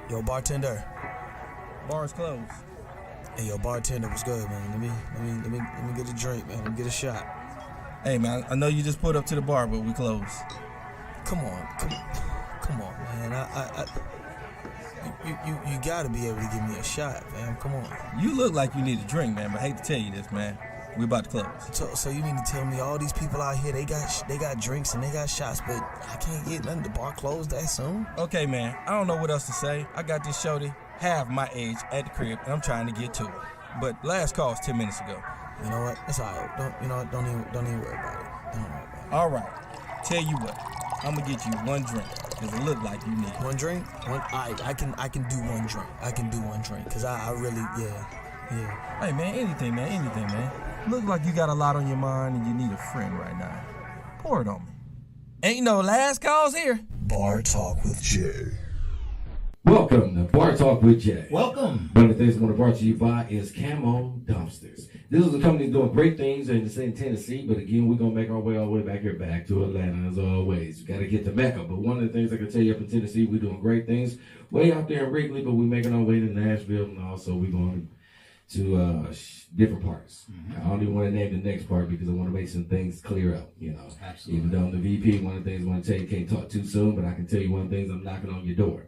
Yo, bartender. Bar's closed. Hey, yo, bartender, what's good, man? Let me get a drink, man. Let me get a shot. Hey, man, I know you just pulled up to the bar, but we closed. Come on, man. You gotta be able to give me a shot, man. Come on. You look like you need a drink, man, but I hate to tell you this, man. We about to close. So you mean to tell me all these people out here, they got drinks and they got shots, but I can't get nothing. The bar closed that soon? Okay, man, I don't know what else to say. I got this shorty half my age at the crib, and I'm trying to get to it. But last call was 10 minutes ago. You know what? It's all right. Don't even worry about it. Don't worry about it. All right. Tell you what, I'm gonna get you one drink, because it look like you need it. One drink? I can do one drink. I can do one drink, because I really, yeah. Hey, man, anything, man. Look like you got a lot on your mind and you need a friend right now. Pour it on me. Ain't no last calls here. Bar Talk with Jay. Welcome to Bar Talk with Jay. Welcome. One of the things I want to brought to you by is Camo Dumpsters. This is a company doing great things in the state of Tennessee, but again, we're going to make our way all the way back here, back to Atlanta as always. We got to get to Mecca, but one of the things I can tell you up in Tennessee, we're doing great things way out there in Wrigley, but we're making our way to Nashville, and also we're going to different parts. I don't even want to name the next part because I want to make some things clear up, you know. Absolutely. Even though I'm the VP, one of the things I want to tell you, can't talk too soon, but I can tell you one of the things, I'm knocking on your door.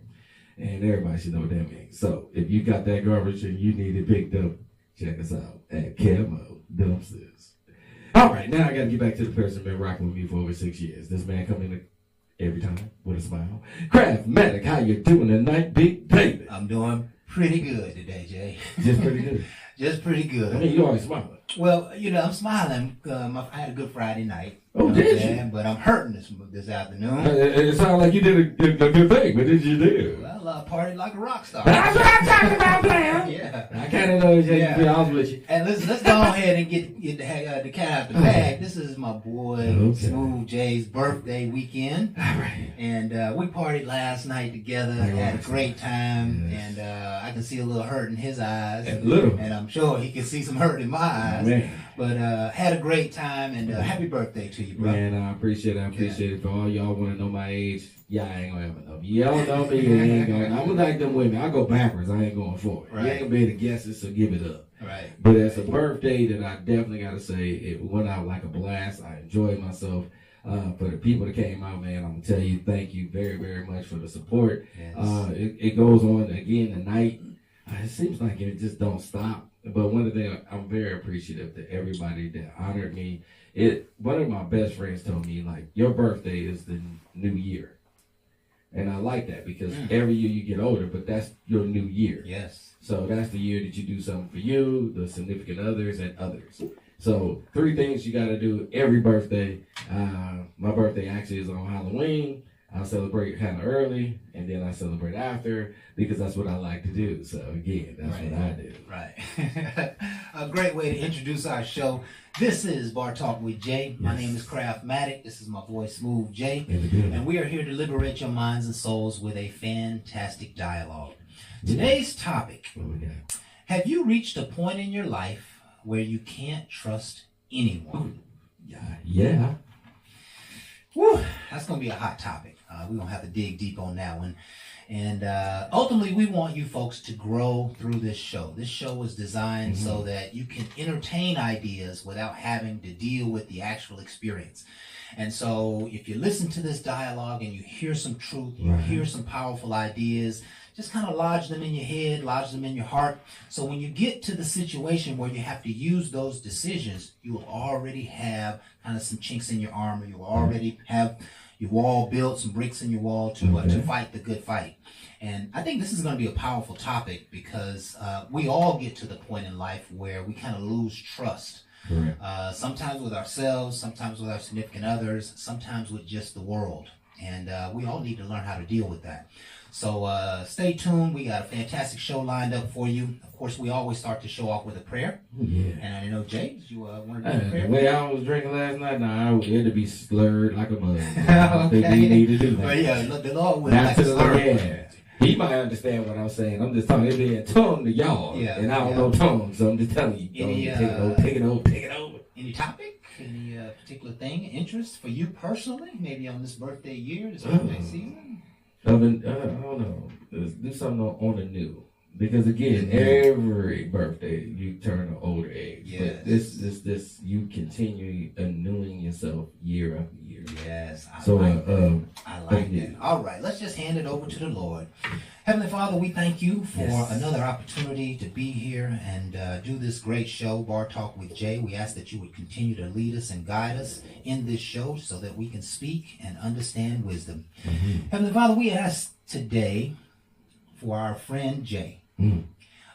And everybody should know what that means. So if you got that garbage and you need it picked up, check us out at Camo Dumpsters. All right, now I got to get back to the person been rocking with me for over 6 years. This man come in every time with a smile. Craftmatic, how you doing tonight, big baby? I'm doing pretty good today, Jay. Just pretty good. Just pretty good. I mean, you always smiling. Well, I'm smiling. I had a good Friday night. Oh, did you? But I'm hurting this afternoon. It sounds like you did a good thing. What did you do? Well, I partied like a rock star. That's what I'm talking about, man. Yeah. I kind of know, Jay, Yeah. to be honest with you. And let's go ahead and get the cat out the bag. This is my boy Okay. Smooth Jay's birthday weekend. All right. And we partied last night together, had a great time, Yes. and I can see a little hurt in his eyes. A little. And I'm sure he can see some hurt in my eyes. Man. But had a great time, and happy birthday to you, bro. Man, I appreciate it. For all y'all want to know my age, I ain't gonna ever know. You don't know me, you ain't gonna. I'm like them women. I go backwards. I ain't going forward. You Right. ain't gonna be able to guess it, so give it up. Right. But as a birthday that I definitely gotta say, it went out like a blast. I enjoyed myself. For the people that came out, man, I'm gonna tell you, thank you very, very much for the support. Yes. It goes on again tonight. It seems like it just don't stop. But one of the things I'm very appreciative to everybody that honored me. One of my best friends told me, like, your birthday is the new year. And I like that because every year you get older, but that's your new year. Yes. So that's the year that you do something for you, the significant others, and others. So 3 things you got to do every birthday. My birthday actually is on Halloween. I celebrate kind of early, and then I celebrate after because that's what I like to do. So again, that's what I do. Right. A great way to introduce our show. This is Bar Talk with Jay. My name is Craftmatic. This is my boy Smooth Jay. And we are here to liberate your minds and souls with a fantastic dialogue. Today's topic. What we got? Have you reached a point in your life where you can't trust anyone? Yeah. Whew, that's going to be a hot topic. We're going to have to dig deep on that one. And ultimately, we want you folks to grow through this show. This show is designed so that you can entertain ideas without having to deal with the actual experience. And so if you listen to this dialogue and you hear some truth, you hear some powerful ideas, just kind of lodge them in your head, lodge them in your heart. So when you get to the situation where you have to use those decisions, you will already have kind of some chinks in your armor. You will already have your wall built, some bricks in your wall to fight the good fight. And I think this is going to be a powerful topic because we all get to the point in life where we kind of lose trust. Sometimes with ourselves, sometimes with our significant others, sometimes with just the world. And we all need to learn how to deal with that. So stay tuned. We got a fantastic show lined up for you. Of course, we always start the show off with a prayer. Yeah. And I know, Jay, you want to do a prayer? The way I was drinking last night, it had to be slurred like a bug. I think we need to do that. Well, yeah, look, the Lord would Not like to to the slur. yeah. He might understand what I'm saying. I'm just talking. It'd be a tongue to y'all, and I don't know tongue, so I'm just telling you. Take it over. Any topic? Any particular thing, interest for you personally? Maybe on this birthday year, this birthday season? I don't know. Let's do something on the new. Because again, every birthday you turn an older age. Yes. But this you continue renewing yourself year after year. Yes. I So like that. I like yeah. that. All right, let's just hand it over to the Lord. Heavenly Father, we thank you for Yes. another opportunity to be here and do this great show, Bar Talk with Jay. We ask that you would continue to lead us and guide us in this show so that we can speak and understand wisdom. Heavenly Father, we ask today for our friend Jay.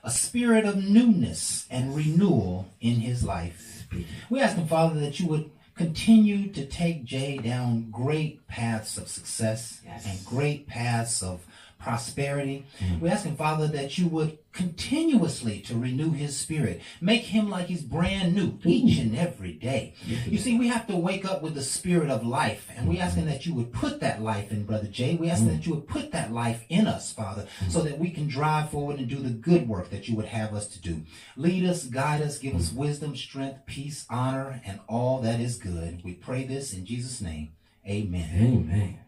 A spirit of newness and renewal in his life. We ask him, Father, that you would continue to take Jay down great paths of success and great paths of prosperity. We ask him, Father, that you would continuously to renew his spirit. Make him like he's brand new each and every day. You see, we have to wake up with the spirit of life, and we ask him that you would put that life in Brother Jay. We ask that you would put that life in us, Father, so that we can drive forward and do the good work that you would have us to do. Lead us, guide us, give us wisdom, strength, peace, honor, and all that is good. We pray this in Jesus' name. Amen. Amen.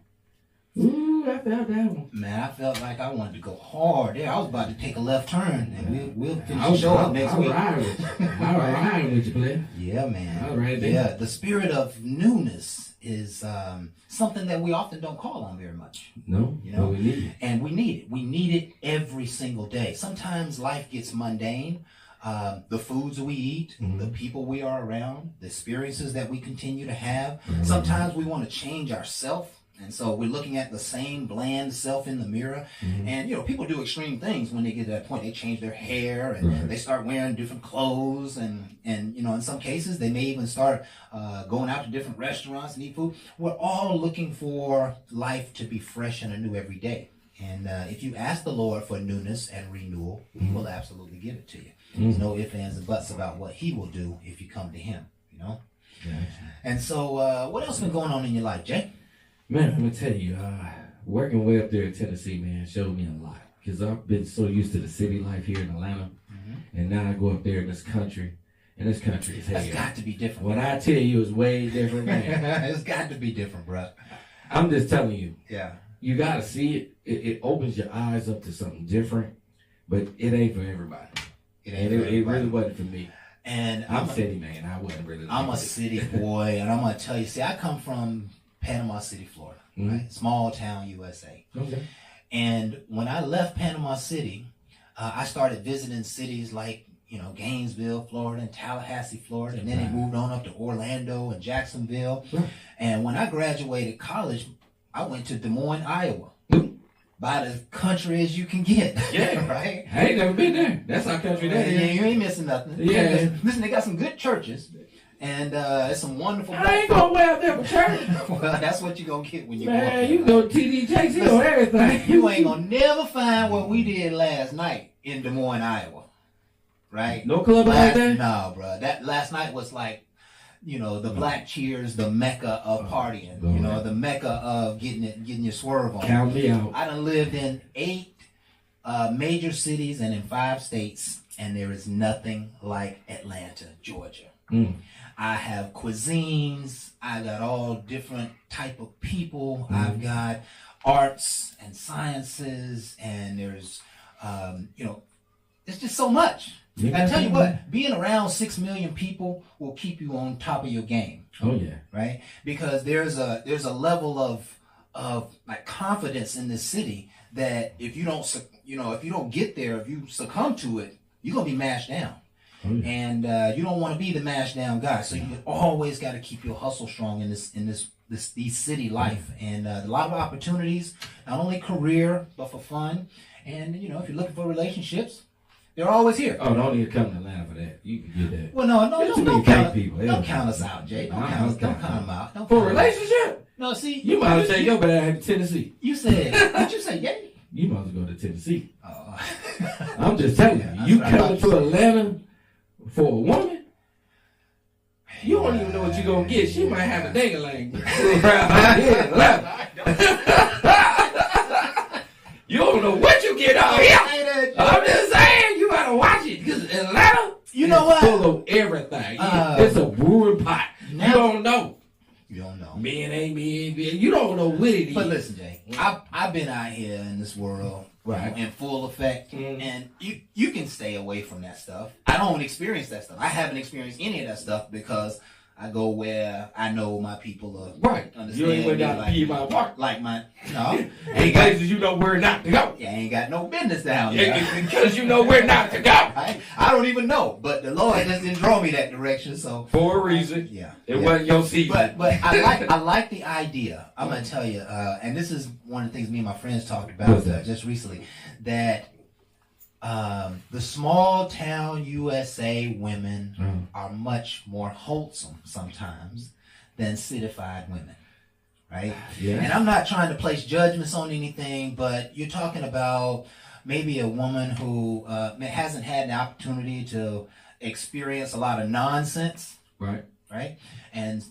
Ooh, I felt that one. Man, I felt like I wanted to go hard there. I was about to take a left turn, and we'll finish I'll the show up next I'll week. ride with you. I'll ride with you, player. Yeah, man. All right, then. Yeah, the spirit of newness is something that we often don't call on very much. No, You know? but we need it. And we need it. We need it every single day. Sometimes life gets mundane. The foods we eat, the people we are around, the experiences that we continue to have. Sometimes we want to change ourselves. And so we're looking at the same bland self in the mirror. And, you know, people do extreme things when they get to that point. They change their hair and they start wearing different clothes. And, you know, in some cases, they may even start going out to different restaurants and eat food. We're all looking for life to be fresh and anew every day. And if you ask the Lord for newness and renewal, he will absolutely give it to you. There's no ifs, ands, and buts about what he will do if you come to him, you know? And so what else been going on in your life, Jay? Man, I'm gonna tell you, working way up there in Tennessee, man, showed me a lot. Because I've been so used to the city life here in Atlanta, and now I go up there in this country, and this country is It's hell. got to be different. When I tell you, it's way different, man. It's got to be different, bro. I'm just telling you, Yeah. you gotta see it. It opens your eyes up to something different, but it ain't for everybody. It really wasn't for me. And I'm a city man. I wasn't really. I'm a like it. city boy, and I'm gonna tell you. See, I come from Panama City, Florida, right? Small town, USA. Okay. And when I left Panama City, I started visiting cities like, you know, Gainesville, Florida, and Tallahassee, Florida, and then it moved on up to Orlando and Jacksonville. Right. And when I graduated college, I went to Des Moines, Iowa. About as country as you can get. Yeah. Right? I ain't never been there. That's our country Yeah, there. you ain't missing nothing. Yeah. Listen, they got some good churches. And it's some wonderful I ain't going way out there for church. Well, that's what you're going to get when you go up Man, there. you go TD Jakes on everything. You ain't going to never find what we did last night in Des Moines, Iowa. Right? No club like that? No, bro. That last night was like, you know, the Black Cheers, the mecca of partying. You know, the mecca of getting your swerve on. Count me out. I done lived in 8 major cities and in 5 states, and there is nothing like Atlanta, Georgia. I have cuisines. I got all different type of people. I've got arts and sciences, and there's, you know, it's just so much. I tell you what, being around 6 million people will keep you on top of your game. Oh yeah. Right? Because there's a level of like confidence in this city that if you don't get there, if you succumb to it, you're gonna be mashed down. Oh, yeah. And you don't want to be the mashed down guy. So you always got to keep your hustle strong in these city life. And a lot of opportunities, not only career but for fun. And you know, if you're looking for relationships, they're always here. Oh, don't need to come to Atlanta for that. You can get that. Well, no, There's too don't many count, fake people. don't count us out, Jay. Don't count them out. Don't For a count us out. relationship? No, see, You might as well take your bad to Tennessee. You said, did you say yay? You might as well go to Tennessee. Oh. I'm just telling you. That's You what I coming thought. to Atlanta for a woman? You don't even know what you're going to get. She might have a ding-a-ling. You don't know what you get out here. I'm just saying, you gotta watch it. Because Atlanta You know is what? full of everything. It's a brewing pot. You don't know. You don't know. Men ain't men. You don't know what it is. But listen, Jay, I've been out here in this world, Right. in full effect, Mhm. and you can stay away from that stuff. I don't experience that stuff. I haven't experienced any of that stuff because I go where I know my people are. Right. Understand You ain't me, got to pee my park. like my no. Ain't ain't got, places you know where not to go. yeah, ain't got no business down there. Because you know where not to go. I don't even know, but the Lord just didn't draw me that direction. So For a reason. yeah, It yeah. wasn't your season. But I like the idea. I'm gonna tell you, and this is one of the things me and my friends talked about What's that? just recently, that the small town USA women are much more wholesome sometimes than cityfied women, right? Yeah. And I'm not trying to place judgments on anything, but you're talking about maybe a woman who hasn't had the opportunity to experience a lot of nonsense, Right. right? And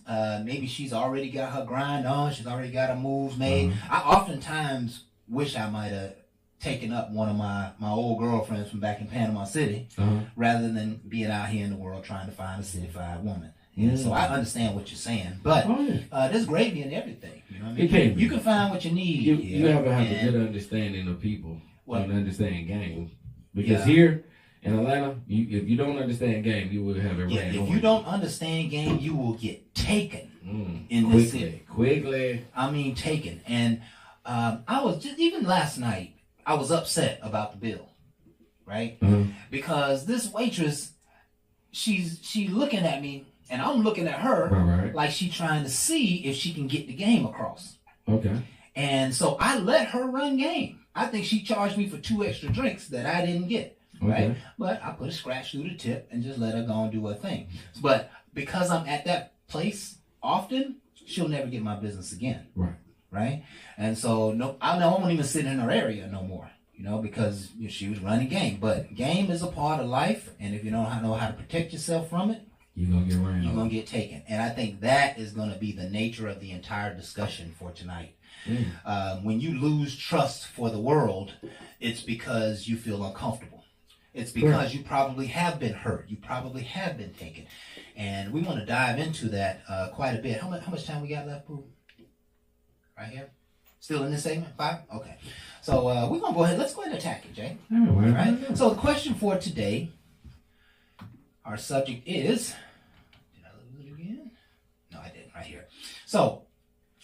maybe she's already got her grind on. She's already got her moves made. I oftentimes wish I might have taken up one of my old girlfriends from back in Panama City rather than being out here in the world trying to find a cityfied woman. Yeah, so I understand what you're saying, but there's gravy in everything. You know what I mean? It can be. You can find what you need. You have to have and- a good understanding of people and understand game. Because Yeah. here in Atlanta, if you don't understand game, you will have it Yeah, ran if on you don't understand game, you will get taken in quickly, this city. quickly. I mean, taken. And I was just, even last night, I was upset about the bill, right? Because this waitress, she looking at me, and I'm looking at her Right. like she trying to see if she can get the game across. Okay. And so I let her run game. I think she charged me for 2 extra drinks that I didn't get, right? Okay. But I put a scratch through the tip and just let her go and do her thing. But because I'm at that place often, she'll never get my business again. Right. Right? And so I won't even sit in her area no more, because she was running game. But game is a part of life, and if you don't know how to protect yourself from it, You're going to get ran you're on. going to get taken. And I think that is going to be the nature of the entire discussion for tonight. When you lose trust for the world, it's because you feel uncomfortable. It's because you probably have been hurt. You probably have been taken. And we want to dive into that quite a bit. How much time we got left, Pooh? Right here? Still in this segment? 5? Okay. So we're going to go ahead. Let's go ahead and attack it, Jay. All right. Right? So the question for today, our subject is, did I lose it again? No, I didn't. Right here. So,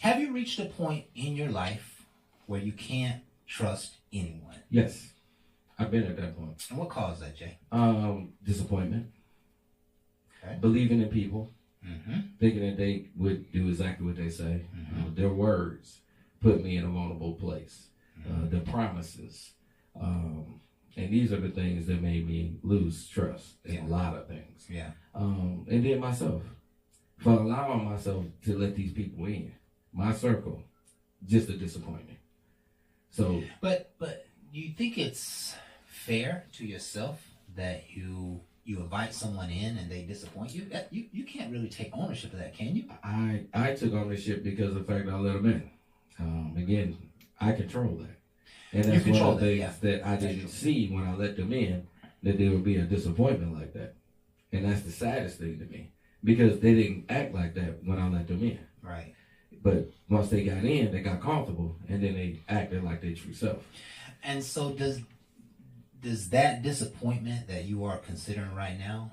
have you reached a point in your life where you can't trust anyone? Yes. I've been at that point. And what caused that, Jay? Disappointment. Okay. Believing in people. Mm-hmm. Thinking that they would do exactly what they say. Their words put me in a vulnerable place. The promises. And these are the things that made me lose trust in a lot of things. Yeah. And then myself. For allowing myself to let these people in. My circle. Just a disappointment. So. But do you think it's fair to yourself that you invite someone in and they disappoint you? That you can't really take ownership of that, can you? I took ownership because of the fact that I let them in. Again, I control that. And that's one of the things that I didn't see when I let them in, that there would be a disappointment like that. And that's the saddest thing to me. Because they didn't act like that when I let them in. Right. But once they got in, they got comfortable, and then they acted like their true self. And so does that disappointment that you are considering right now,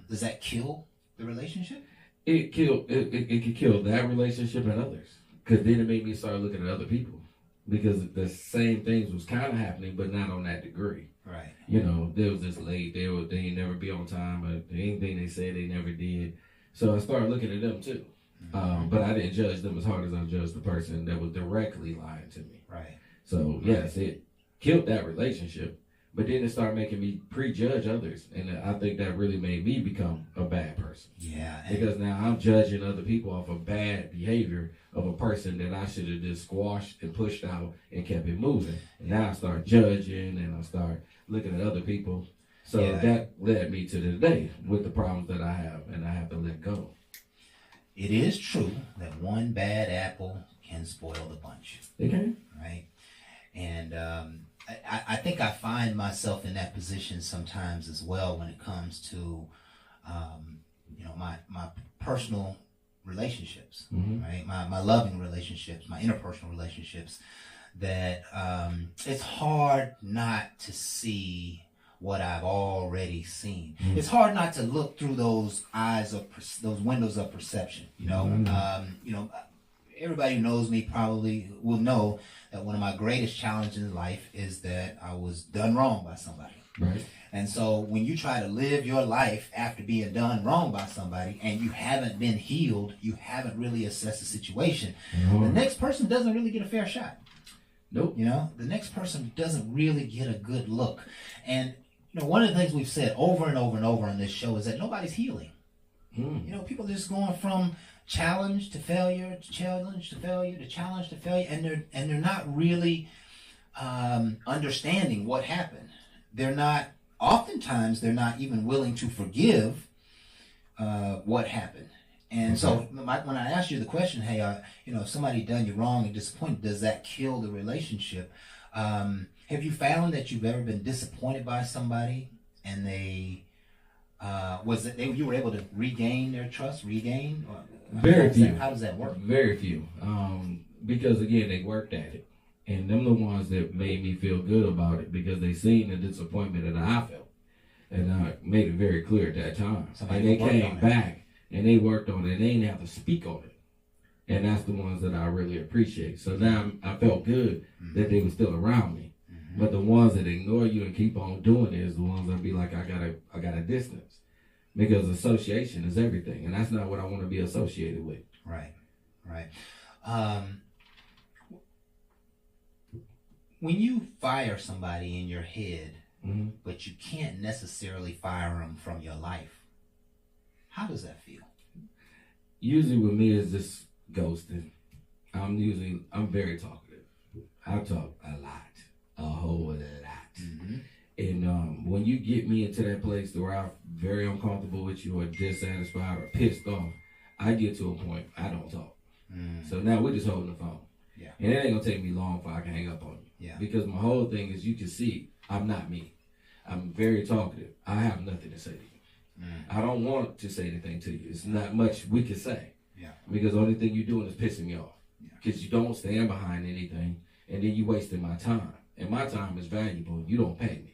does that kill the relationship? It could kill that relationship and others. Because then it made me start looking at other people. Because the same things was kind of happening, but not on that degree. Right. There was this late, they ain't never be on time, but anything they said they never did. So I started looking at them too. But I didn't judge them as hard as I judged the person that was directly lying to me. Right. So yes, it killed that relationship, but then it started making me prejudge others. And I think that really made me become a bad person. Yeah. Because now I'm judging other people off of bad behavior of a person that I should have just squashed and pushed out and kept it moving. And now I start judging and I start looking at other people. So that led me to today with the problems that I have, and I have to let go. It is true that one bad apple can spoil the bunch. It can. Right. And I think I find myself in that position sometimes as well when it comes to, my personal relationships, Mhm. right? My loving relationships, my interpersonal relationships, that it's hard not to see what I've already seen. It's hard not to look through those eyes of those windows of perception. Everybody who knows me probably will know that one of my greatest challenges in life is that I was done wrong by somebody. Right. And so when you try to live your life after being done wrong by somebody and you haven't been healed, you haven't really assessed the situation, the next person doesn't really get a fair shot. Nope. The next person doesn't really get a good look. And one of the things we've said over and over and over on this show is that nobody's healing. People are just going from challenge to failure, to challenge to failure, to challenge to failure, and they're not really understanding what happened. Oftentimes they're not even willing to forgive what happened. And so when I asked you the question, hey, if somebody done you wrong and disappointed, does that kill the relationship? Have you found that you've ever been disappointed by somebody and you were able to regain their trust, Very few. How does that work? Very few. Because again, they worked at it. And them the ones that made me feel good about it because they seen the disappointment that I felt. And I made it very clear at that time. And they came back and they worked on it and they didn't have to speak on it. And that's the ones that I really appreciate. So now I felt good that they were still around me. But the ones that ignore you and keep on doing it is the ones that be like, I got a distance. Because association is everything. And that's not what I want to be associated with. Right. When you fire somebody in your head, but you can't necessarily fire them from your life, how does that feel? Usually with me is just ghosting. I'm very talkative. I talk a lot, a whole lot. And when you get me into that place where I'm very uncomfortable with you or dissatisfied or pissed off, I get to a point I don't talk. So now we're just holding the phone. Yeah. And it ain't gonna take me long before I can hang up on you. Yeah. Because my whole thing is you can see I'm not me. I'm very talkative. I have nothing to say to you. I don't want to say anything to you. It's not much we can say. Yeah. Because the only thing you're doing is pissing me off. Because you don't stand behind anything and then you wasting my time. And my time is valuable. You don't pay me.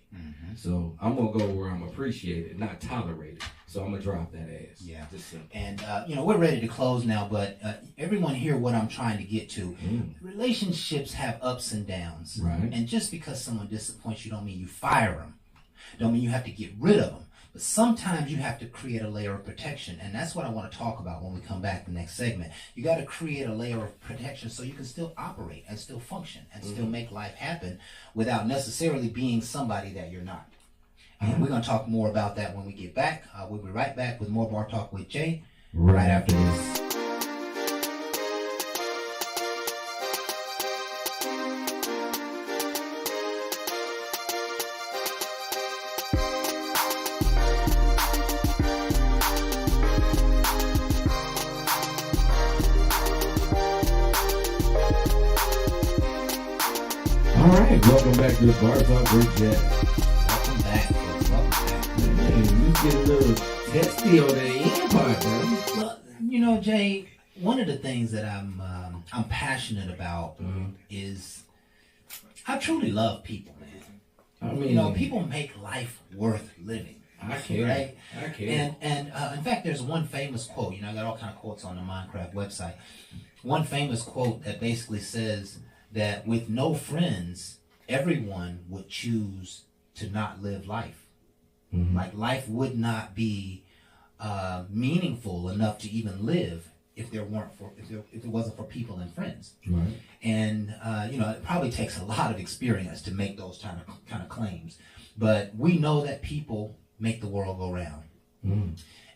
So I'm going to go where I'm appreciated, not tolerated. So I'm going to drop that ass. Yeah. Just simple. And, we're ready to close now, but everyone hear what I'm trying to get to. Relationships have ups and downs. Right. And just because someone disappoints you don't mean you fire them. Don't mean you have to get rid of them. But sometimes you have to create a layer of protection. And that's what I want to talk about when we come back the next segment. You got to create a layer of protection so you can still operate and still function and still make life happen without necessarily being somebody that you're not. And we're going to talk more about that when we get back. We'll be right back with more Bar Talk with Jay right after this. Welcome back to the Bar Talk with Jay. Welcome back. Man, you get a little testy on the end part, bro. Well, Jay, one of the things that I'm passionate about is I truly love people, man. I mean, people make life worth living. I care. Right? I care. And in fact, there's one famous quote. I got all kind of quotes on the Minecraft website. One famous quote that basically says that with no friends, everyone would choose to not live life. Like life would not be meaningful enough to even live if it wasn't for people and friends. Right. And it probably takes a lot of experience to make those kind of claims, but we know that people make the world go round.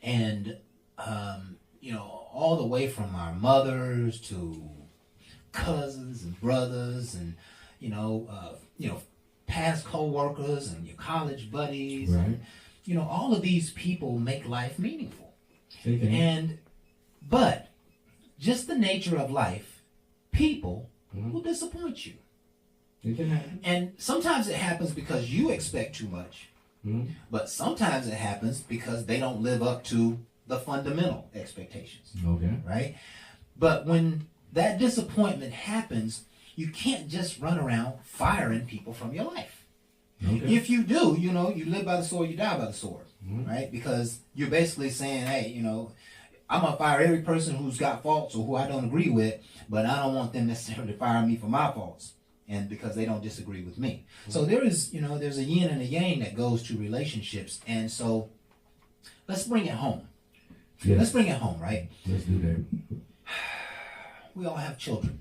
And all the way from our mothers to cousins and brothers and past co-workers and your college buddies. Right. And, all of these people make life meaningful. Okay. But just the nature of life, people will disappoint you. It can happen. And sometimes it happens because you expect too much. But sometimes it happens because they don't live up to the fundamental expectations, Okay. right? But when that disappointment happens, you can't just run around firing people from your life. Okay. If you do, you live by the sword, you die by the sword, right? Because you're basically saying, hey, I'm going to fire every person who's got faults or who I don't agree with, but I don't want them necessarily to fire me for my faults and because they don't disagree with me. So there's a yin and a yang that goes to relationships. And so let's bring it home. Yes. Let's bring it home, right? Let's do that. We all have children.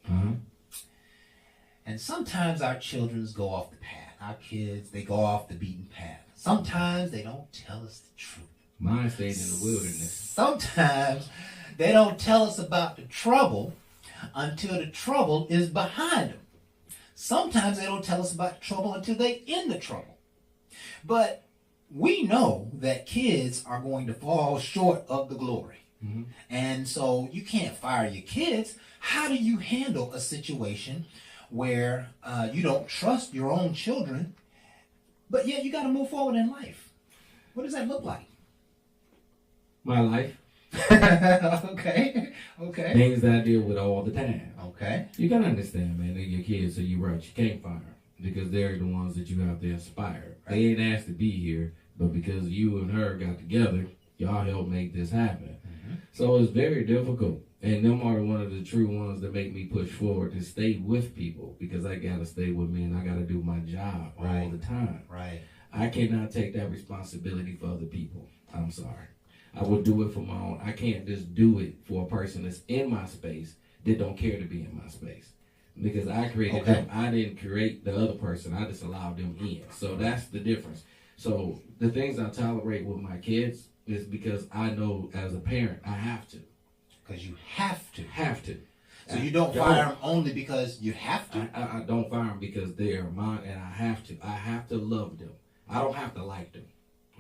Uh-huh. And sometimes our children go off the path. Our kids, they go off the beaten path. Sometimes they don't tell us the truth. Mine stayed in the wilderness. Sometimes they don't tell us about the trouble until the trouble is behind them. Sometimes they don't tell us about the trouble until they're in the trouble. But we know that kids are going to fall short of the glory. Mm-hmm. And so you can't fire your kids. How do you handle a situation where you don't trust your own children, but yet you got to move forward in life? What does that look like? My life. Okay. Things that I deal with all the time. Okay. You gotta understand, man, they're your kids, so you're right. You can't fire them because they're the ones that you have to inspire. Right. They ain't asked to be here, but because you and her got together, y'all helped make this happen. Mm-hmm. So it's very difficult. And them are one of the true ones that make me push forward to stay with people because I gotta stay with me and I gotta do my job all the time. Right. I cannot take that responsibility for other people. I'm sorry. I will do it for my own. I can't just do it for a person that's in my space that don't care to be in my space. Because I created them. I didn't create the other person. I just allowed them in. So that's the difference. So the things I tolerate with my kids is because I know as a parent, I have to. Because you have to. Have to. So you don't fire them only because you have to? I don't fire them because they are mine and I have to. I have to love them. I don't have to like them.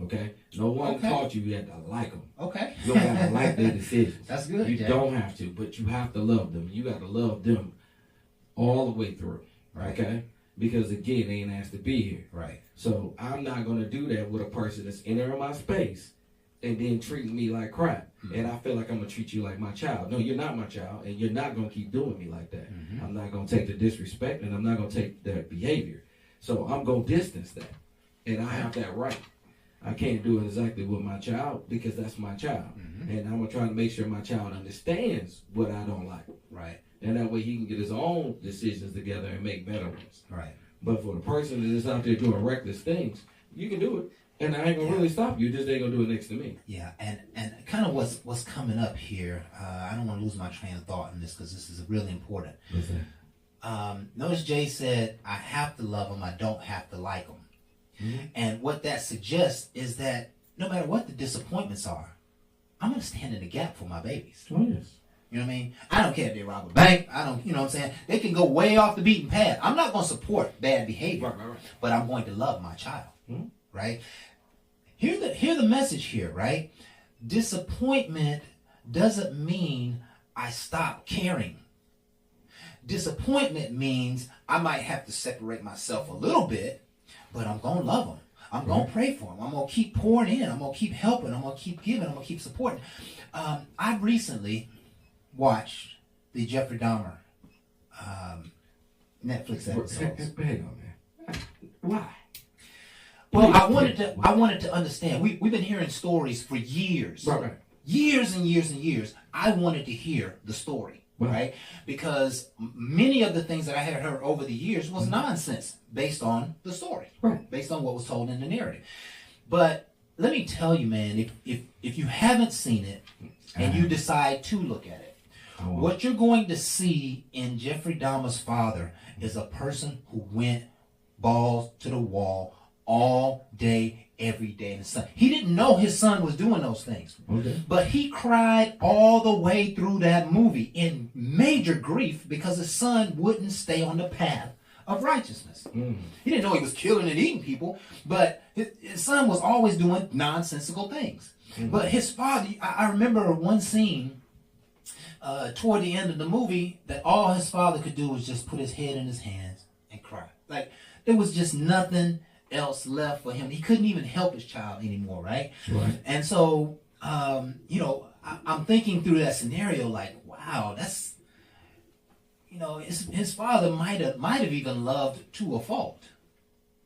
Okay? No one taught you had to like them. Okay. You don't have to like their decisions. That's good, You Jay. don't have to, but you have to love them. You got to love them all the way through. Right. Okay? Because again, they ain't asked to be here. Right. So I'm not going to do that with a person that's entering my space and then treating me like crap. Mm-hmm. And I feel like I'm going to treat you like my child. No, you're not my child, and you're not going to keep doing me like that. Mm-hmm. I'm not going to take the disrespect, and I'm not going to take that behavior. So I'm going to distance that. And I have that right. I can't do it exactly with my child because that's my child. Mm-hmm. And I'm going to try to make sure my child understands what I don't like. Right. And that way he can get his own decisions together and make better ones. Right. But for the person that is out there doing reckless things, you can do it. And I ain't going to really stop you. Just ain't going to do it next to me. Yeah. And kind of what's coming up here, I don't want to lose my train of thought in this because this is really important. What's that? Notice Jay said, I have to love them. I don't have to like them. Mm-hmm. And what that suggests is that no matter what the disappointments are, I'm going to stand in the gap for my babies. Oh, yes. You know what I mean? I don't care if they rob a bank. I don't, you know what I'm saying? They can go way off the beaten path. I'm not going to support bad behavior, Right. but I'm going to love my child, Mm-hmm. right? Hear the message here, right? Disappointment doesn't mean I stop caring. Disappointment means I might have to separate myself a little bit, but I'm going to love them. I'm going to pray for them. I'm going to keep pouring in. I'm going to keep helping. I'm going to keep giving. I'm going to keep supporting. I recently watched the Jeffrey Dahmer Netflix episodes. Hang on, man. Why? Well, I wanted to understand. We've been hearing stories for years. Right. Years and years and years. I wanted to hear the story. Right? Because many of the things that I had heard over the years was nonsense based on the story. Right. Based on what was told in the narrative. But let me tell you, man, if you haven't seen it and you decide to look at it, what you're going to see in Jeffrey Dahmer's father is a person who went balls to the wall all day, every day in the sun. He didn't know his son was doing those things. Okay. But he cried all the way through that movie in major grief because his son wouldn't stay on the path of righteousness. Mm. He didn't know he was killing and eating people, but his son was always doing nonsensical things. Mm. But his father, I remember one scene toward the end of the movie that all his father could do was just put his head in his hands and cry. Like there was just nothing else left for him. He couldn't even help his child anymore, right? And so I'm thinking through that scenario like, wow, that's, his father might have even loved to a fault,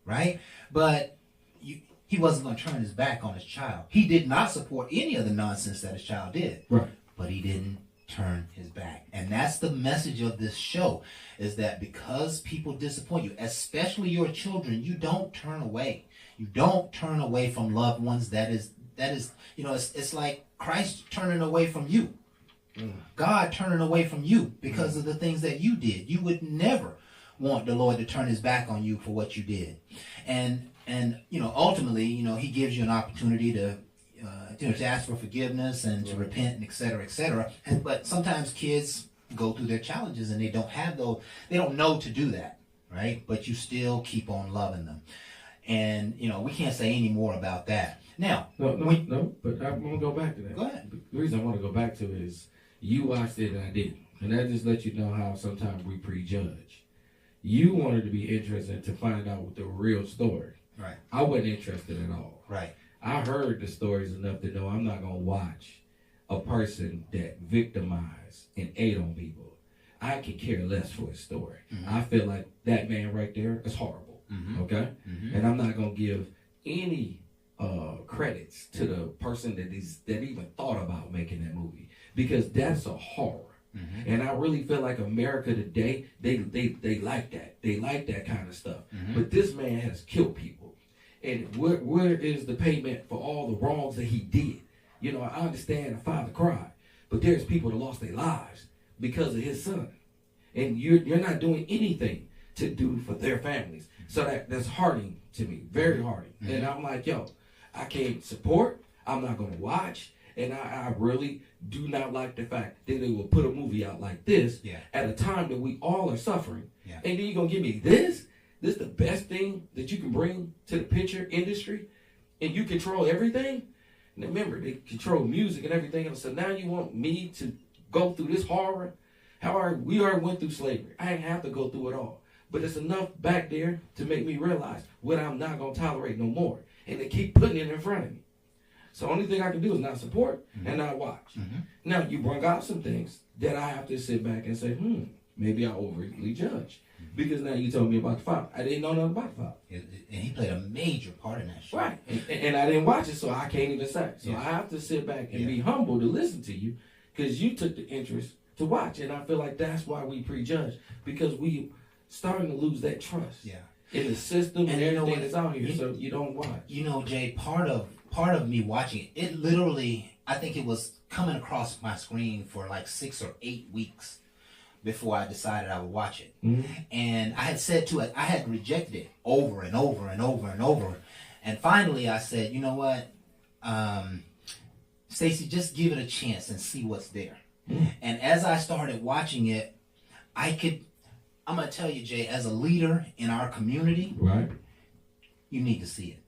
right? But he wasn't going to turn his back on his child. He did not support any of the nonsense that his child did, Right. but he didn't turn his back. And that's the message of this show, is that because people disappoint you, especially your children, you don't turn away. You don't turn away from loved ones. That is, it's like Christ turning away from you. God turning away from you because of the things that you did. You would never want the Lord to turn his back on you for what you did. And ultimately, he gives you an opportunity to ask for forgiveness and to repent and et cetera, et cetera. But sometimes kids go through their challenges and they don't know to do that, right? But you still keep on loving them. And, we can't say any more about that. Now, but I'm going to go back to that. Go ahead. The reason I want to go back to it is you watched it and I didn't. And that just lets you know how sometimes we prejudge. You wanted to be interested to find out the real story. Right. I wasn't interested at all. Right. I heard the stories enough to know I'm not going to watch a person that victimized and ate on people. I can care less for his story. Mm-hmm. I feel like that man right there is horrible. Mm-hmm. Okay? Mm-hmm. And I'm not going to give any credits to the person that even thought about making that movie, because that's a horror. Mm-hmm. And I really feel like America today, they like that. They like that kind of stuff. Mm-hmm. But this man has killed people. And where is the payment for all the wrongs that he did? I understand the father cried, but there's people that lost their lives because of his son. And you're not doing anything to do for their families. So that's heartening to me, very heartening. Mm-hmm. And I'm like, I can't support, I'm not going to watch, and I really do not like the fact that they will put a movie out like this at a time that we all are suffering. Yeah. And then you're going to give me this? This is the best thing that you can bring to the picture industry, and you control everything? And remember, they control music and everything else, so now you want me to go through this horror? We already went through slavery. I didn't have to go through it all. But it's enough back there to make me realize what I'm not going to tolerate no more. And they keep putting it in front of me. So the only thing I can do is not support and not watch. Mm-hmm. Now, you bring out some things that I have to sit back and say, maybe I overly judge. Mm-hmm. Because now you told me about the father. I didn't know nothing about the father. And he played a major part in that show. Right. And I didn't watch it, so I can't even say. So I have to sit back and be humble to listen to you, because you took the interest to watch. And I feel like that's why we prejudge, because we starting to lose that trust in the system and everything that's out here, so you don't watch. Jay, part of me watching it literally, I think it was coming across my screen for like 6 or 8 weeks before I decided I would watch it. Mm-hmm. And I had said to it, I had rejected it over and over and over and over. And finally I said, you know what, Stacey, just give it a chance and see what's there. Mm-hmm. And as I started watching it, I'm going to tell you, Jay, as a leader in our community, right, you need to see it.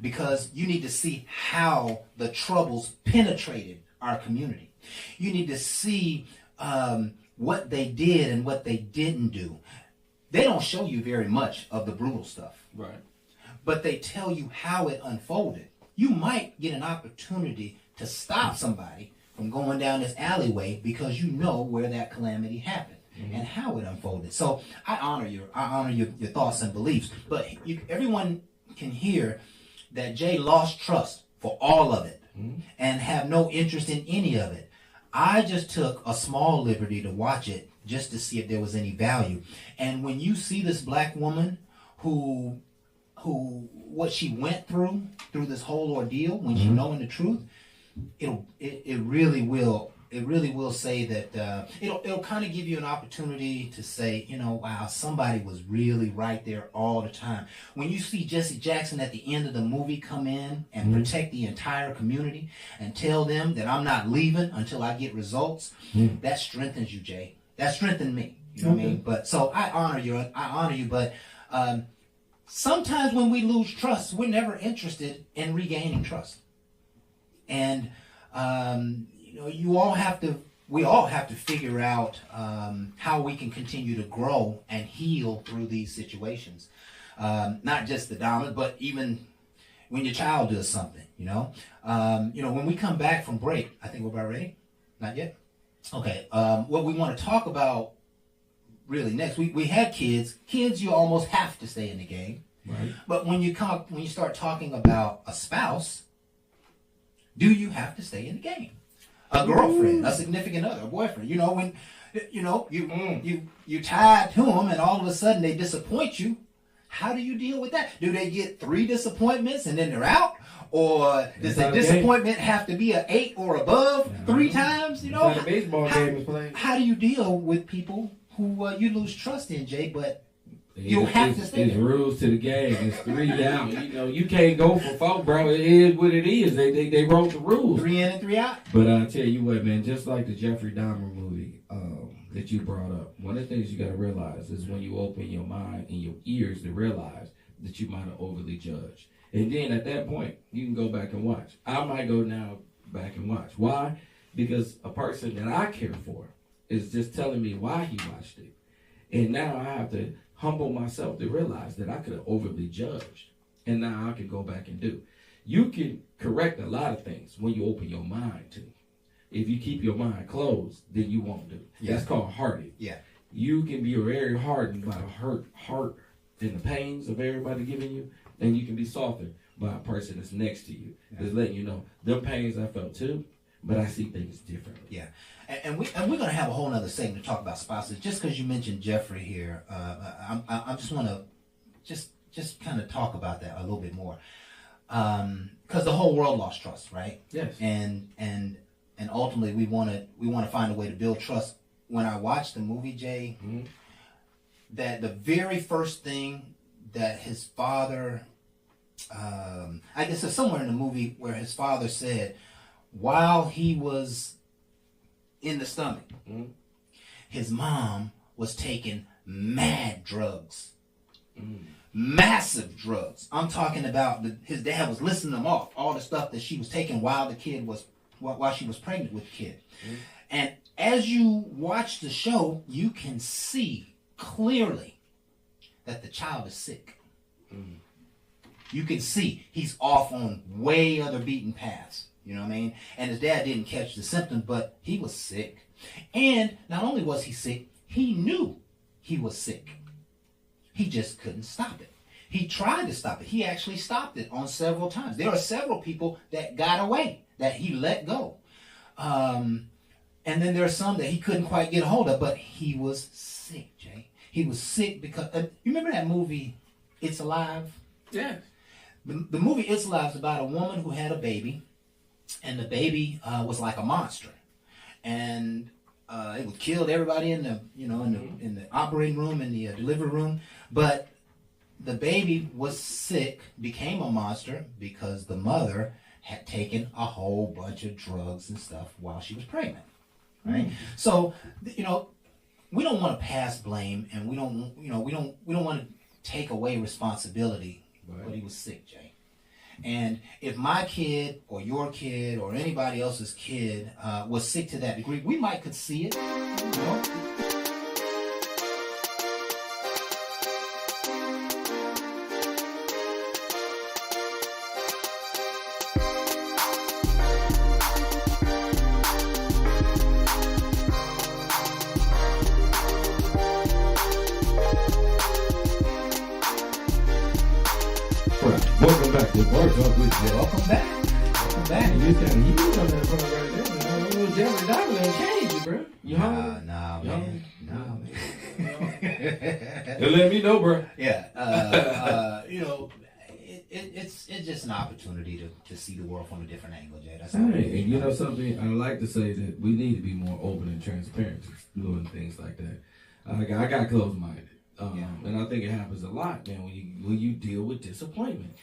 Because you need to see how the troubles penetrated our community. You need to see what they did and what they didn't do. They don't show you very much of the brutal stuff. Right. But they tell you how it unfolded. You might get an opportunity to stop somebody from going down this alleyway because you know where that calamity happened. Mm-hmm. And how it unfolded. So I honor your thoughts and beliefs, but everyone can hear that Jay lost trust for all of it and have no interest in any of it. I just took a small liberty to watch it just to see if there was any value. And when you see this black woman who what she went through this whole ordeal, when she knowing the truth, it really will say that it'll kind of give you an opportunity to say, wow, somebody was really right there all the time. When you see Jesse Jackson at the end of the movie come in and protect the entire community and tell them that I'm not leaving until I get results, that strengthens you, Jay. That strengthened me. You know what I mean? But so I honor you, but sometimes when we lose trust, we're never interested in regaining trust. And we all have to figure out how we can continue to grow and heal through these situations. Not just the dominant, but even when your child does something, when we come back from break, I think we're about ready. Not yet. Okay. What we want to talk about really next, we had kids. Kids, you almost have to stay in the game. Right. But when you start talking about a spouse, do you have to stay in the game? A girlfriend, a significant other, a boyfriend. When you tied to them and all of a sudden they disappoint you. How do you deal with that? Do they get 3 disappointments and then they're out? Or does the disappointment have to be an 8 or above 3 times? How the baseball game is played. How do you deal with people who you lose trust in, Jay, but you have to stay there? It's rules to the game. It's 3 out. You can't go for 4, bro. It is what it is. They wrote the rules. 3 in and 3 out? But I'll tell you what, man, just like the Jeffrey Dahmer movie that you brought up, one of the things you got to realize is when you open your mind and your ears to realize that you might have overly judged. And then at that point, you can go back and watch. I might go now back and watch. Why? Because a person that I care for is just telling me why he watched it. And now I have to humble myself to realize that I could have overly judged. And now I can go back and do. You can correct a lot of things when you open your mind to. If you keep your mind closed, then you won't do. Yeah. That's called hardened. Yeah. You can be very hardened by the hurt and the pains of everybody giving you, and you can be softened by a person that's next to you. Yeah. Just letting you know, them pains I felt too, but I see things differently. Yeah. And we're going to have a whole other segment to talk about spouses. Just because you mentioned Jeffrey here, I just want to just kind of talk about that a little bit more. Because the whole world lost trust, right? Yes. And ultimately we want to find a way to build trust. When I watched the movie, Jay, that the very first thing that his father, I guess it's somewhere in the movie where his father said, while he was in the stomach, his mom was taking mad drugs. Massive drugs. I'm talking about his dad was listing them off, all the stuff that she was taking while she was pregnant with the kid. And as you watch the show, you can see clearly that the child is sick. You can see he's off on way other beaten paths. You know what I mean? And his dad didn't catch the symptoms, but he was sick. And not only was he sick, he knew he was sick. He just couldn't stop it. He tried to stop it. He actually stopped it on several times. There are several people that got away, that he let go. And then there are some that he couldn't quite get a hold of, but he was sick, Jay. He was sick because, you remember that movie, It's Alive? Yeah. The movie It's Alive is about a woman who had a baby, and the baby was like a monster. And it would kill everybody in the operating room, in the delivery room. But the baby was sick, became a monster because the mother had taken a whole bunch of drugs and stuff while she was pregnant, right? So, we don't want to pass blame, and we don't want to take away responsibility. Right. But he was sick, Jay. And if my kid or your kid or anybody else's kid was sick to that degree, we might could see it, Welcome back to Bar Talk with you. Welcome back. Welcome back. You on that phone right there, man. Little Jeffrey Dahmer done changed you, bro. You hungry? Nah, man. Let me know, bro. Yeah. It's just an opportunity to see the world from a different angle, Jay. That's all. Right. And you know something? I like to say that we need to be more open and transparent doing things like that. I got closed-minded. And I think it happens a lot, man, when you deal with disappointment.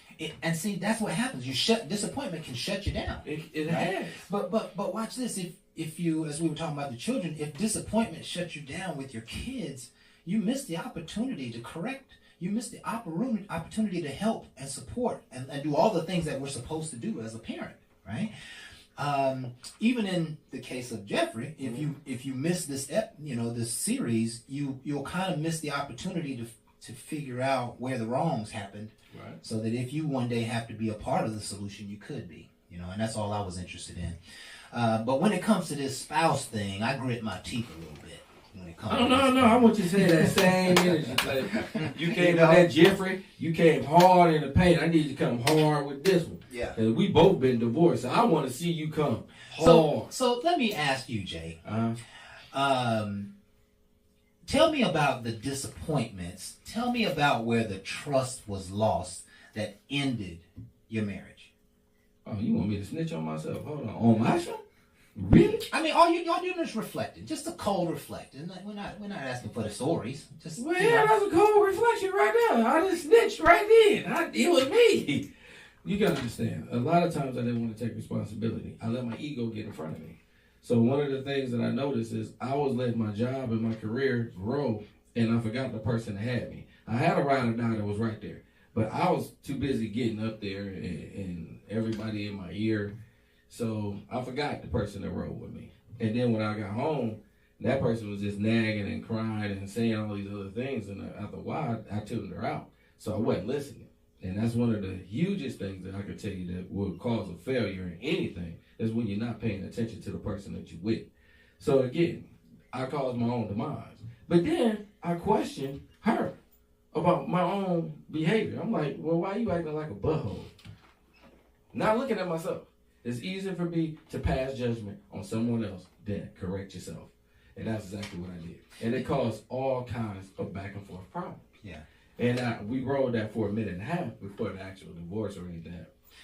And see, that's what happens. Disappointment can shut you down. It right? has. But watch this. If you, as we were talking about the children, if disappointment shuts you down with your kids, you miss the opportunity to correct. You miss the opportunity to help and support and do all the things that we're supposed to do as a parent, right? Even in the case of Jeffrey, if you miss this this series, you'll kind of miss the opportunity to figure out where the wrongs happened Right. So that if you one day have to be a part of the solution, you could be, and that's all I was interested in. But when it comes to this spouse thing, I grit my teeth a little bit when it comes. No. I want you to say that same energy. Like, you came with that Jeffrey. You came hard in the paint. I need you to come hard with this one. Yeah. And we both been divorced. So I want to see you come hard. So let me ask you, Jay. Tell me about the disappointments. Tell me about where the trust was lost that ended your marriage. Oh, you want me to snitch on myself? Hold on my show? Really? I mean, all you're doing is reflecting, just a cold reflecting. We're not asking for the stories. Just Well, yeah, that's a cold reflection right there. I just snitched right then. It was me. You gotta understand. A lot of times I didn't want to take responsibility. I let my ego get in front of me. So one of the things that I noticed is I was letting my job and my career grow, and I forgot the person that had me. I had a ride or die that was right there, but I was too busy getting up there and everybody in my ear. So I forgot the person that rode with me. And then when I got home, that person was just nagging and crying and saying all these other things. And after a while, I tuned her out. So I wasn't listening. And that's one of the hugest things that I could tell you that will cause a failure in anything is when you're not paying attention to the person that you're with. So again, I caused my own demise. But then I questioned her about my own behavior. I'm like, well, why are you acting like a butthole? Not looking at myself. It's easier for me to pass judgment on someone else than correct yourself. And that's exactly what I did. And it caused all kinds of back and forth problems. Yeah. And we rode that for a minute and a half before the actual divorce or anything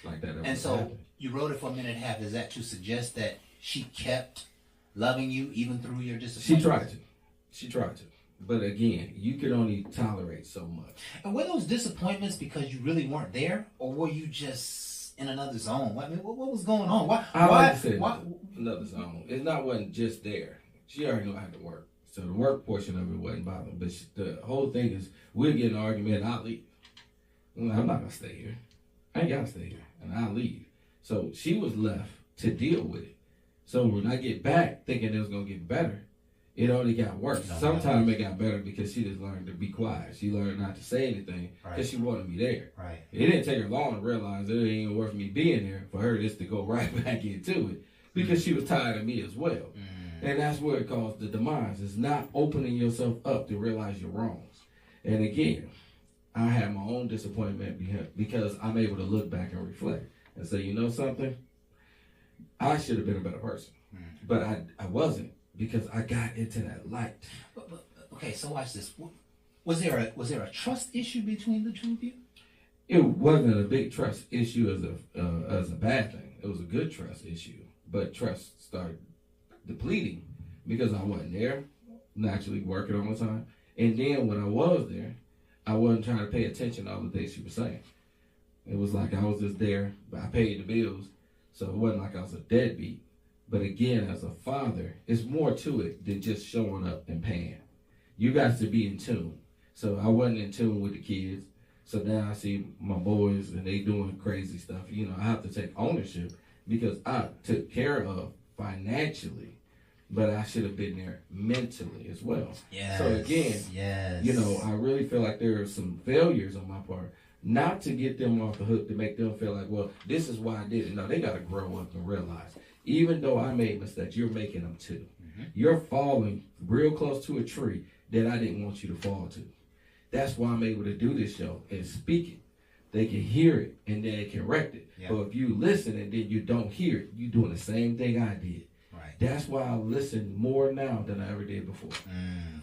like that. And so happened. you rode it for a minute and a half. Is that to suggest that she kept loving you even through your disappointment? She tried to. But again, you could only tolerate so much. And were those disappointments because you really weren't there, or were you just in another zone? What was going on? Why? Another zone. It wasn't just there. She already knew I had to work. So the work portion of it wasn't bothering. But the whole thing is, we'll get in an argument and I'll leave. I'm not going to stay here. I ain't got to stay here. And I'll leave. So she was left to deal with it. So when I get back thinking it was going to get better, it only got worse. Sometimes it got better because she just learned to be quiet. She learned not to say anything because she wanted me there. Right. It didn't take her long to realize it ain't worth me being there for her just to go right back into it because she was tired of me as well. And that's where it caused the demise. It's not opening yourself up to realize your wrongs. And again, I had my own disappointment because I'm able to look back and reflect and say, you know something? I should have been a better person. But I wasn't because I got into that light. But, okay, so watch this. Was there a trust issue between the two of you? It wasn't a big trust issue as a bad thing. It was a good trust issue. But trust started depleting because I wasn't there, naturally working all the time. And then when I was there, I wasn't trying to pay attention to all the things she was saying. It was like I was just there, but I paid the bills, so it wasn't like I was a deadbeat. But again, as a father, it's more to it than just showing up and paying. You got to be in tune. So I wasn't in tune with the kids. So now I see my boys and they doing crazy stuff. I have to take ownership because I took care of financially, but I should have been there mentally as well. Yes. So again, I really feel like there are some failures on my part, not to get them off the hook, to make them feel like, well, this is why I did it. No, they got to grow up and realize, even though I made mistakes, you're making them too. You're falling real close to a tree that I didn't want you to fall to. That's why I'm able to do this show and speak it. They can hear it and then they can correct it. Yeah. But if you listen and then you don't hear it, you're doing the same thing I did. Right. That's why I listen more now than I ever did before.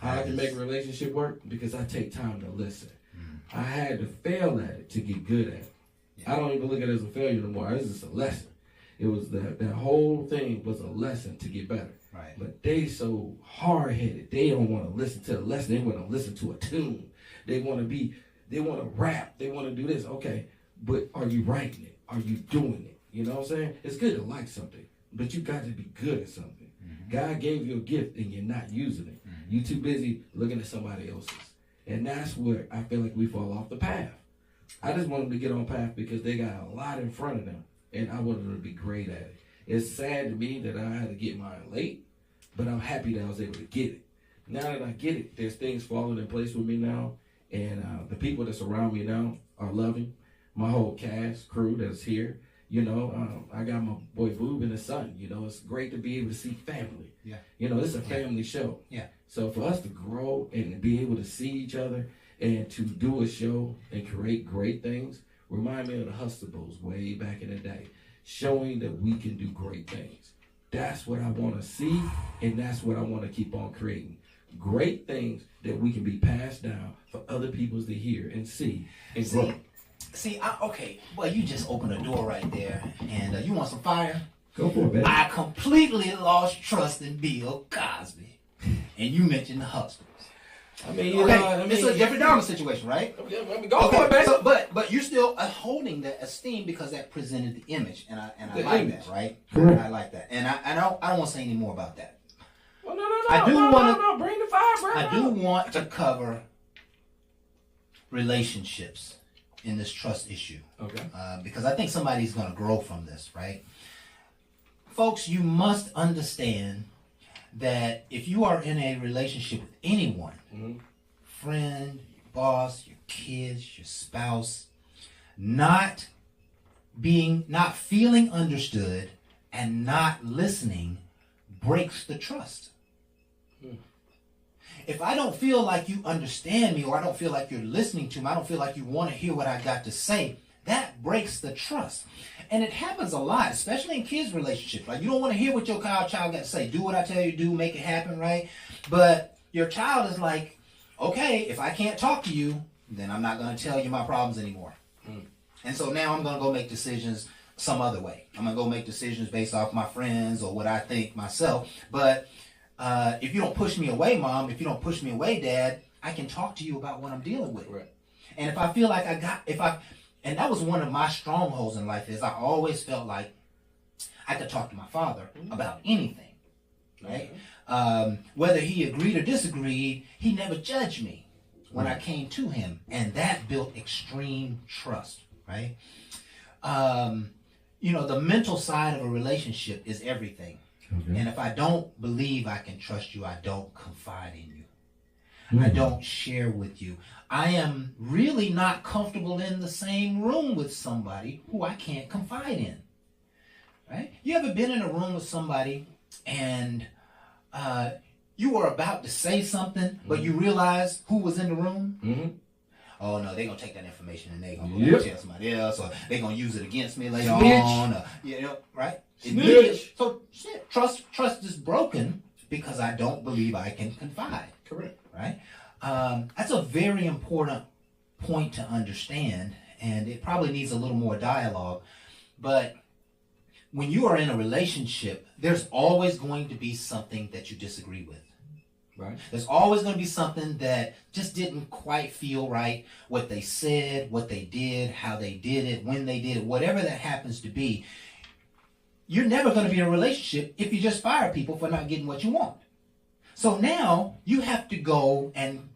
How I can make a relationship work? Because I take time to listen. I had to fail at it to get good at it. Yeah. I don't even look at it as a failure anymore. It's just a lesson. It was that whole thing was a lesson to get better. Right. But they so hard-headed. They don't want to listen to the lesson. They want to listen to a tune. They want to rap. They want to do this. Okay, but are you writing it? Are you doing it? You know what I'm saying? It's good to like something, but you got to be good at something. God gave you a gift and you're not using it. You're too busy looking at somebody else's. And that's where I feel like we fall off the path. I just want them to get on path because they got a lot in front of them, and I want them to be great at it. It's sad to me that I had to get mine late, but I'm happy that I was able to get it. Now that I get it, there's things falling in place with me now, And the people that's around me now are loving. My whole cast, crew that's here. You know, I got my boy Boob and his son. You know, it's great to be able to see family. Yeah. You know, it's a family show. Yeah. So for us to grow and be able to see each other and to do a show and create great things, remind me of the Hustables way back in the day, showing that we can do great things. That's what I want to see, and that's what I want to keep on creating. Great things that we can be passed down for other people to hear and see and grow. Okay. Well, you just opened a door right there, and you want some fire? Go for it, man. I completely lost trust in Bill Cosby, and you mentioned the Huxtables. I mean, It's a Jeffrey Dahmer situation, right? Go for it, man. So, but you're still holding that esteem because that presented the image, and I like image. that, right? Correct. I like that, and I don't want to say any more about that. Well, no. Bring the fire, bro. I do want to cover relationships in this trust issue. Okay. Because I think somebody's going to grow from this, right? Folks, you must understand that if you are in a relationship with anyone, friend, your boss, your kids, your spouse, not feeling understood and not listening breaks the trust. If I don't feel like you understand me, or I don't feel like you're listening to me, I don't feel like you want to hear what I got to say, that breaks the trust. And it happens a lot, especially in kids' relationships. Like, you don't want to hear what your child got to say. Do what I tell you to do, make it happen, right? But your child is like, okay, if I can't talk to you, then I'm not going to tell you my problems anymore. And so now I'm going to go make decisions some other way. I'm going to go make decisions based off my friends or what I think myself. But if you don't push me away, Mom, if you don't push me away, Dad, I can talk to you about what I'm dealing with. Right. And if I feel like and that was one of my strongholds in life, is I always felt like I could talk to my father about anything, right? Whether he agreed or disagreed, he never judged me when I came to him. And that built extreme trust, right? The mental side of a relationship is everything. Okay. And if I don't believe I can trust you, I don't confide in you. I don't share with you. I am really not comfortable in the same room with somebody who I can't confide in. Right? You ever been in a room with somebody and you were about to say something, but you realize who was in the room? Oh no, they're gonna take that information and they're gonna go tell somebody else, or they're gonna use it against me later on. Right? So trust is broken because I don't believe I can confide. Correct. Right? That's a very important point to understand, and it probably needs a little more dialogue. But when you are in a relationship, there's always going to be something that you disagree with. Right? There's always going to be something that just didn't quite feel right. What they said, what they did, how they did it, when they did it, whatever that happens to be. You're never going to be in a relationship if you just fire people for not getting what you want. So now you have to go and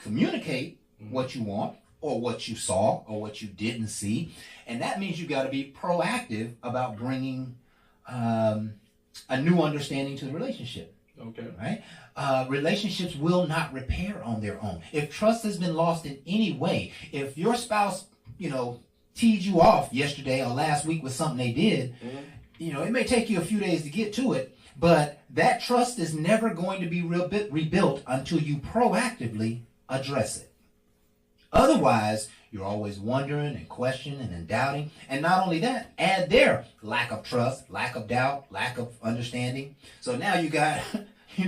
communicate what you want, or what you saw, or what you didn't see. And that means you got to be proactive about bringing a new understanding to the relationship. Okay. Right? Relationships will not repair on their own. If trust has been lost in any way, if your spouse, teed you off yesterday or last week with something they did, it may take you a few days to get to it, but that trust is never going to be rebuilt until you proactively address it. Otherwise, you're always wondering and questioning and doubting. And not only that, add their lack of trust, lack of doubt, lack of understanding. So now you got, you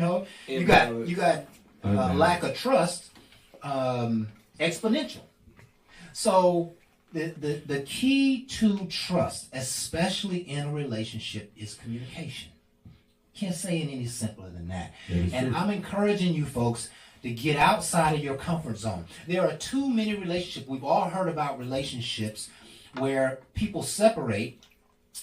got lack of trust exponential. So the key to trust, especially in a relationship, is communication. Can't say it any simpler than that. And I'm encouraging you folks to get outside of your comfort zone. There are too many relationships. We've all heard about relationships where people separate,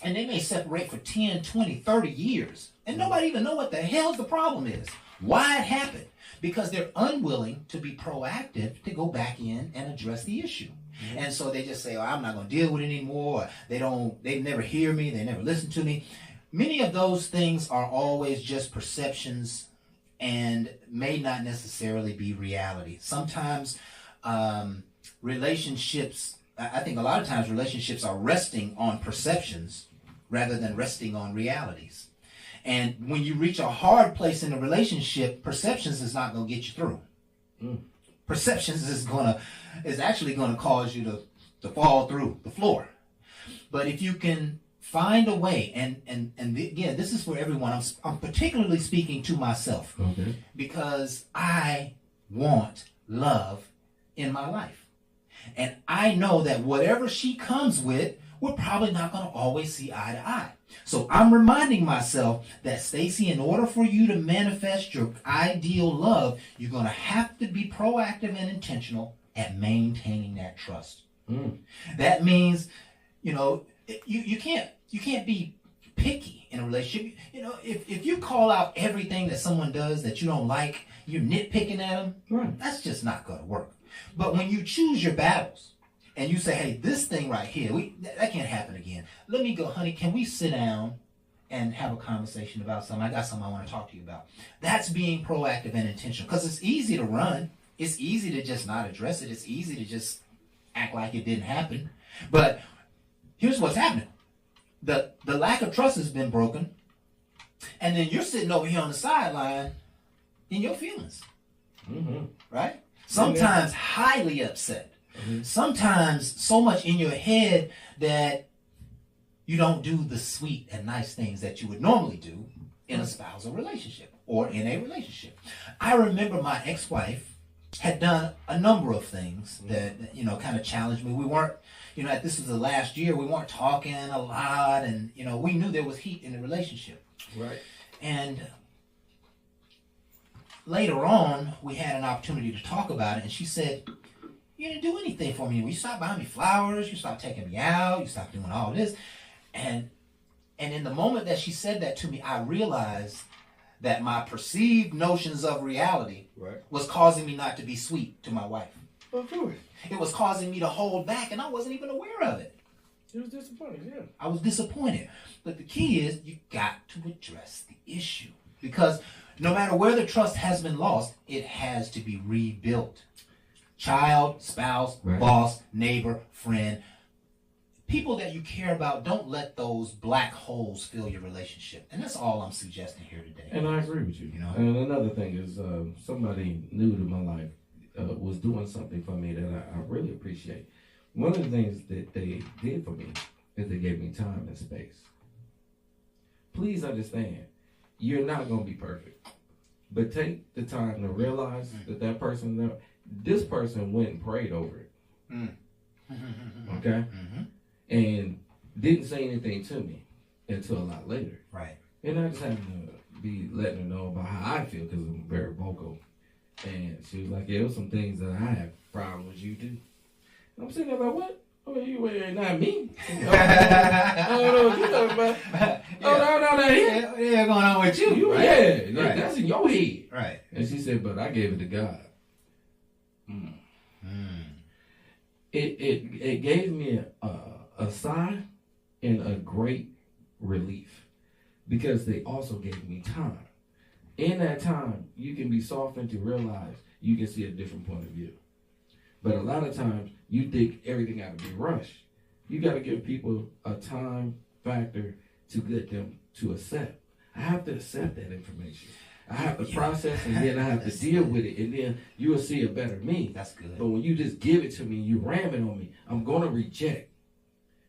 and they may separate for 10, 20, 30 years, and nobody even know what the hell the problem is, why it happened, because they're unwilling to be proactive to go back in and address the issue. And so they just say, I'm not going to deal with it anymore. They never hear me. They never listen to me. Many of those things are always just perceptions and may not necessarily be reality. Sometimes relationships, I think a lot of times relationships are resting on perceptions rather than resting on realities. And when you reach a hard place in a relationship, perceptions is not going to get you through. Perceptions is actually going to cause you to fall through the floor. But if you can find a way, and again, this is for everyone. I'm particularly speaking to myself, Okay. because I want love in my life. And I know that whatever she comes with, we're probably not going to always see eye to eye. So I'm reminding myself that, Stacy, in order for you to manifest your ideal love, you're going to have to be proactive and intentional at maintaining that trust. That means, you can't be picky in a relationship. If you call out everything that someone does that you don't like, you're nitpicking at them, Right. that's just not going to work. But when you choose your battles and you say, hey, this thing right here, that can't happen again. Let me go, honey, can we sit down and have a conversation about something? I got something I want to talk to you about. That's being proactive and intentional, because it's easy to run. It's easy to just not address it. It's easy to just act like it didn't happen. But here's what's happening. The lack of trust has been broken. And then you're sitting over here on the sideline in your feelings. Right? Sometimes highly upset. Sometimes so much in your head that you don't do the sweet and nice things that you would normally do in a spousal relationship or in a relationship. I remember my ex-wife had done a number of things that, kind of challenged me. We weren't, this was the last year, we weren't talking a lot, and, we knew there was heat in the relationship. Right. And later on, we had an opportunity to talk about it, and she said, you didn't do anything for me. You stopped buying me flowers, you stopped taking me out, you stopped doing all this. And in the moment that she said that to me, I realized that my perceived notions of reality was causing me not to be sweet to my wife. Of course. It was causing me to hold back, and I wasn't even aware of it. It was disappointing, yeah. I was disappointed. But the key is you got to address the issue. Because no matter where the trust has been lost, it has to be rebuilt. Child, spouse, boss, neighbor, friend. People that you care about, don't let those black holes fill your relationship. And that's all I'm suggesting here today. And I agree with you. And another thing is, somebody new to my life was doing something for me that I really appreciate. One of the things that they did for me is they gave me time and space. Please understand, you're not going to be perfect. But take the time to realize that this person went and prayed over it. Okay? And didn't say anything to me until a lot later. Right. And I just happened to be letting her know about how I feel, because I'm very vocal. And she was like, yeah, there was some things that I have problems you do. And I'm sitting there like, what? Oh, you ain't not me. I don't know what you're talking about. Oh, no, not here. Yeah, going on with you, right? Yeah, Right. That's in your head. Right. And she said, but I gave it to God. It gave me a sigh and a great relief, because they also gave me time. In that time, you can be softened to realize you can see a different point of view. But a lot of times, you think everything got to be rushed. You got to give people a time factor to get them to accept. I have to accept that information. I have to process, and then I have to deal with it, and then you will see a better me. That's good. But when you just give it to me, you ram it on me, I'm going to reject,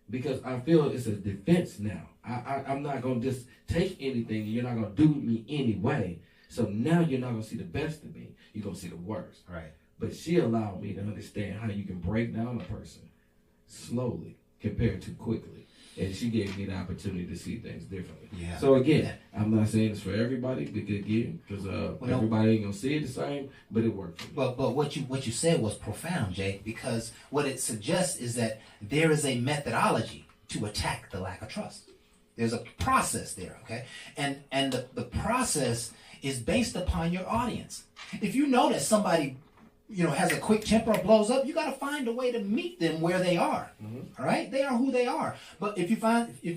because I feel it's a defense now. I'm not going to just take anything, and you're not going to do me anyway. So now you're not going to see the best of me. You're going to see the worst. Right. But she allowed me to understand how you can break down a person slowly compared to quickly. And she gave me the opportunity to see things differently. Yeah. So again, I'm not saying it's for everybody, because everybody ain't gonna see it the same, but it worked for me. But what you said was profound, Jay, because what it suggests is that there is a methodology to attack the lack of trust. There's a process there, okay? And the process is based upon your audience. If you know that somebody has a quick temper or blows up, you got to find a way to meet them where they are. All right? They are who they are. But if you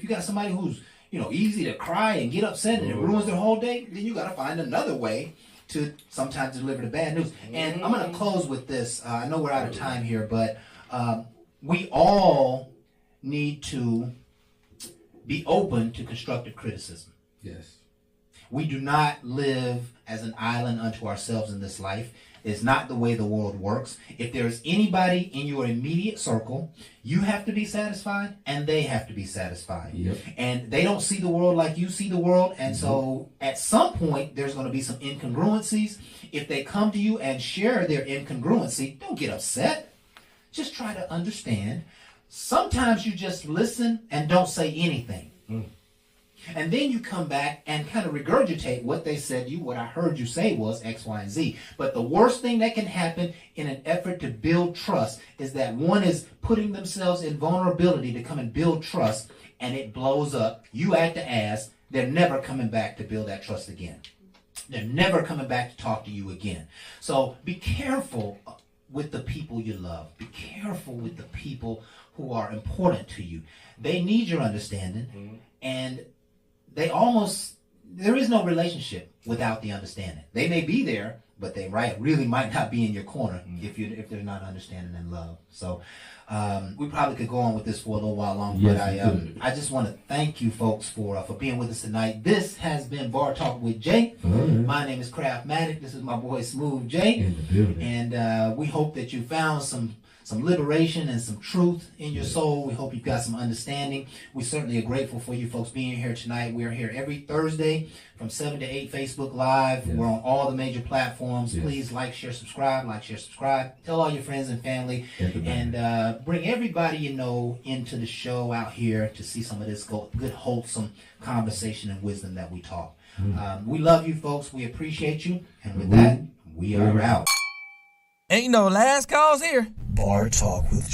got somebody who's, easy to cry and get upset and it ruins their whole day, then you got to find another way to sometimes deliver the bad news. And I'm going to close with this. I know we're out of time here, but we all need to be open to constructive criticism. Yes. We do not live as an island unto ourselves in this life. It's not the way the world works. If there's anybody in your immediate circle, you have to be satisfied and they have to be satisfied. Yep. And they don't see the world like you see the world. And so at some point, there's going to be some incongruencies. If they come to you and share their incongruency, don't get upset. Just try to understand. Sometimes you just listen and don't say anything. And then you come back and kind of regurgitate what they said to you. What I heard you say was X, Y, and Z. But the worst thing that can happen in an effort to build trust is that one is putting themselves in vulnerability to come and build trust, and it blows up. You act the ass. They're never coming back to build that trust again. They're never coming back to talk to you again. So be careful with the people you love. Be careful with the people who are important to you. They need your understanding, and there is no relationship without the understanding. They may be there, but they really might not be in your corner if they're not understanding and love. So we probably could go on with this for a little while longer, but I just want to thank you folks for being with us tonight. This has been Bar Talk with Jay. My name is Craftmatic. This is my boy Smooth Jay. In the building. And we hope that you found some liberation and some truth in your soul. We hope you've got some understanding. We certainly are grateful for you folks being here tonight. We're here every Thursday from 7 to 8 Facebook Live. We're on all the major platforms. Please like, share, subscribe. Tell all your friends and family. And bring everybody you know into the show out here to see some of this good, wholesome conversation and wisdom that we talk. We love you folks. We appreciate you. And with that, we are out. Ain't no last calls here. Bar Talk with